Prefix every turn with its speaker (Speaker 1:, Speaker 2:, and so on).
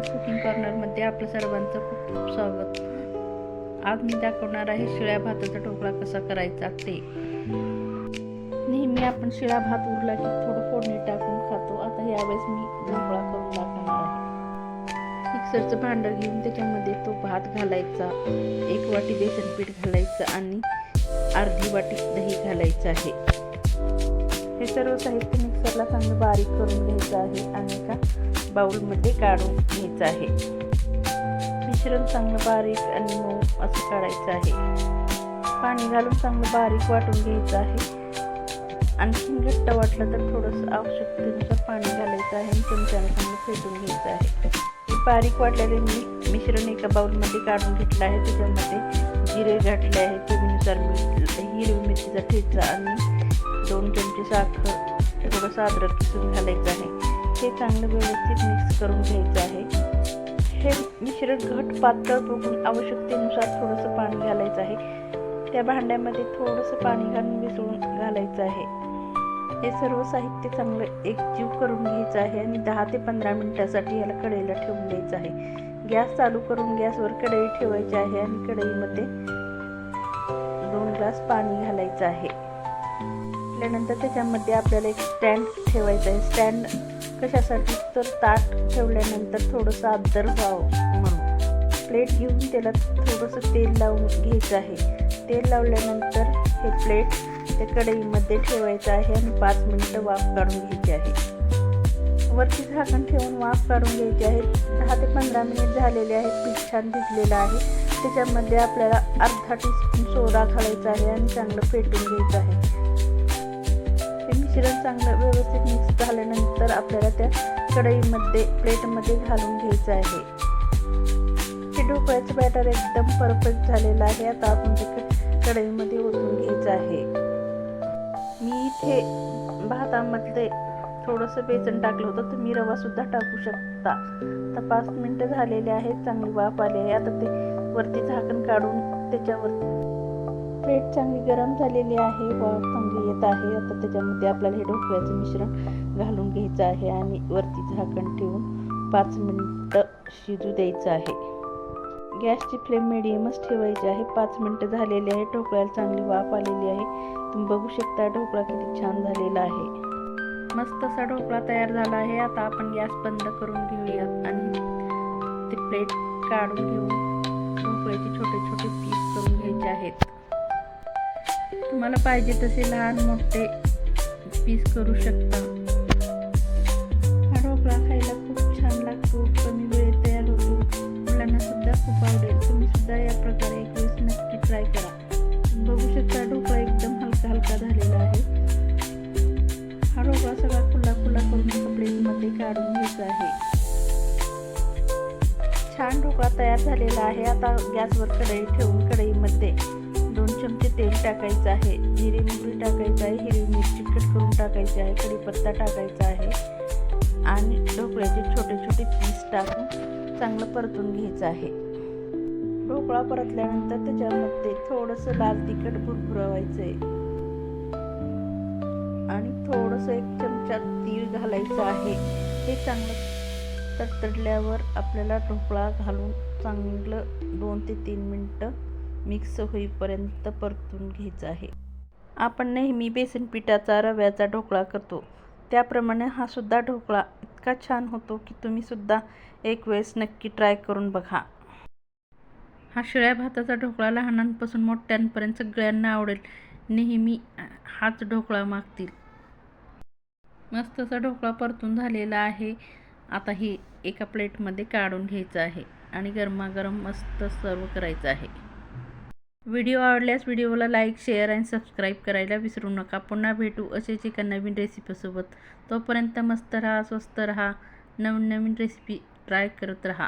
Speaker 1: Suhas cooking कॉर्नरमध्ये आपलं सर्वांचं खूप खूप स्वागत. आज मी दाखवणार आहे शिळ्या भाताचा ढोकळा कसा करायचा ते. नेहमी आपण शिळा भात उरला की थोडं फोडणी टाकून खातो. आता यावेळेस मी ढोकळा करून दाखवणार आहे. मिक्सरचं भांडं घेऊन त्याच्यामध्ये तो भात घालायचा, 1 वाटी बेसन पीठ घालायचं आणि अर्धी वाटी दही घालायचं आहे. हे सर्व साहित्य मिक्सरला चांगलं बारीक करून घ्यायचं आहे आणि एका बाउलमध्ये काढून घ्यायचं आहे. मिश्रण चांगलं बारीक आणि मऊ असं काढायचं आहे. पाणी घालून चांगलं बारीक वाटून घ्यायचं आहे. आणखी घट्ट वाटलं तर थोडंसं आवश्यकतेनुसार पाणी घालायचं आहे आणि चमच्याने चांगलं फेटून घ्यायचं आहे. हे बारीक वाटलेले मी मिश्रण एका बाउलमध्ये काढून घेतलं आहे. त्याच्यामध्ये जिरे घातले आहे, चवीनुसार मीठ, हिरवी मिरचीचा ठेचा आणि 2 चमचे साखर, थोडंसं अद्रक किसून घालायचं आहे. हे चांगलं व्यवस्थित मिक्स करून घ्यायचं आहे. हे मिश्रण घट पातळ बघून आवश्यकतेनुसार थोडंसं पाणी घालायचं आहे. त्या भांड्यामध्ये थोडंसं पाणी घालून मिसळून घालायचं आहे. हे सर्व साहित्य चांगलं एकजीव करून घ्यायचं आहे आणि 10 ते 15 मिनिटासाठी याला कढईला ठेवून द्यायचं आहे. गॅस चालू करून गॅसवर कढई ठेवायची आहे आणि कढईमध्ये 2 ग्लास पाणी घालायचं आहे. त्यानंतर त्याच्यामध्ये आपल्याला एक स्टँड ठेवायचं आहे. स्टँड कशासाठी तर ताट ठेवल्यानंतर थोडंसं आदर व्हावं म्हणून. प्लेट घेऊन त्याला थोडंसं तेल लावून घ्यायचं आहे. तेल लावल्यानंतर हे प्लेट त्या कढईमध्ये ठेवायचं आहे आणि 5 मिनिटं वाफ काढून घ्यायची आहे. वरती झाकण ठेवून वाफ काढून घ्यायची आहे. 10 ते 15 मिनिट झालेले आहेत. पीठ छान भिजलेलं आहे. त्याच्यामध्ये आपल्याला अर्धा टीस्पून सोडा घालायचा आहे आणि चांगलं फेटून घ्यायचं आहे. मिश्रण चांगलं व्यवस्थित मिक्स झाल्यानंतर आपल्याला त्या कढईमध्ये प्लेटमध्ये घालून घ्यायचं आहे. हे ढोकळ्याचं बॅटर एकदम परफेक्ट झालेलं आहे. आता आपण ते कढईमध्ये ओतून घ्यायचं आहे. मी इथे भातामध्ये थोडंसं बेसन टाकलं होतं, तुम्ही रवा सुद्धा टाकू शकता. आता 5 मिनिटं झालेले आहेत. चांगली वाफ आली आहे. आता ते वरती झाकण काढून त्याच्यावर प्लेट चांगली गरम झालेली आहे. वाफ चांगली येत आहे. आता त्याच्यामध्ये आपल्याला हे ढोकळ्याचं मिश्रण घालून घ्यायचं आहे आणि वरती झाकण ठेवून 5 मिनिटं शिजू द्यायचं आहे. गॅसची फ्लेम मिडियमच ठेवायची आहे. 5 मिनिटं झालेली आहे. ढोकळ्याला चांगली वाफ आलेली आहे. तुम्ही बघू शकता ढोकळा किती छान झालेला आहे. मस्त असा ढोकळा तयार झाला आहे. आता आपण गॅस बंद करून घेऊयात आणि ते प्लेट काढून घेऊन ढोकळ्याचे छोटे छोटे पीस करून घ्यायचे आहेत. तुम्हाला पाहिजे तसे लहान मोठे पीस करू शकता. हा ढोकळा खायला खूप छान लागतो. कमी वेळेत तयार होतो. मुलांना सुद्धा खूप आवडेल. तुम्ही सुद्धा या प्रकारे एक वेळेस नक्की ट्राय करा. बघू शकता ढोकळा एकदम हलका हलका झालेला आहे. हा ढोकळा सगळा खुला खुला करून एका प्लेटमध्ये काढून घ्यायचा आहे. छान ढोकळा तयार झालेला आहे. आता गॅसवर कढई ठेवून कढईमध्ये 2 चमचे तेल टाकायचं आहे. जिरे मोहरी टाकायचं आहे. हिरवी मिरची कट करून टाकायची आहे. कढीपत्ता टाकायचा आहे आणि ढोकळ्याचे छोटे छोटे पीस टाकून चांगलं परतून घ्यायचं आहे. ढोकळा परतल्यानंतर त्याच्यामध्ये थोडंसं लाल तिखट भुरभुरवायचं आहे आणि थोडंसं 1 चमचा तीळ घालायचं आहे. हे चांगलं तडतडल्यावर आपल्याला ढोकळा घालून चांगलं 2 ते 3 मिनिटं मिक्स होईपर्यंत परतून घ्यायचं आहे. आपण नेहमी बेसन पिठाचा रव्याचा ढोकळा करतो, त्याप्रमाणे हा सुद्धा ढोकळा इतका छान होतो की तुम्ही सुद्धा एक वेळेस नक्की ट्राय करून बघा. हा शिळ्या भाताचा ढोकळा लहानांपासून मोठ्यांपर्यंत सगळ्यांना आवडेल. नेहमी हाच ढोकळा मागतील. मस्त असा ढोकळा परतून झालेला आहे. आता ही एका प्लेटमध्ये काढून घ्यायचं आहे आणि गरमागरम मस्त सर्व करायचं आहे. व्हिडिओ आवडल्यास व्हिडिओला लाईक, शेअर आणि सबस्क्राईब करायला विसरू नका. पुन्हा भेटू असेच एका नवीन रेसिपीसोबत. तोपर्यंत मस्त राहा, स्वस्त राहा, नवीन नवीन रेसिपी ट्राय करत राहा.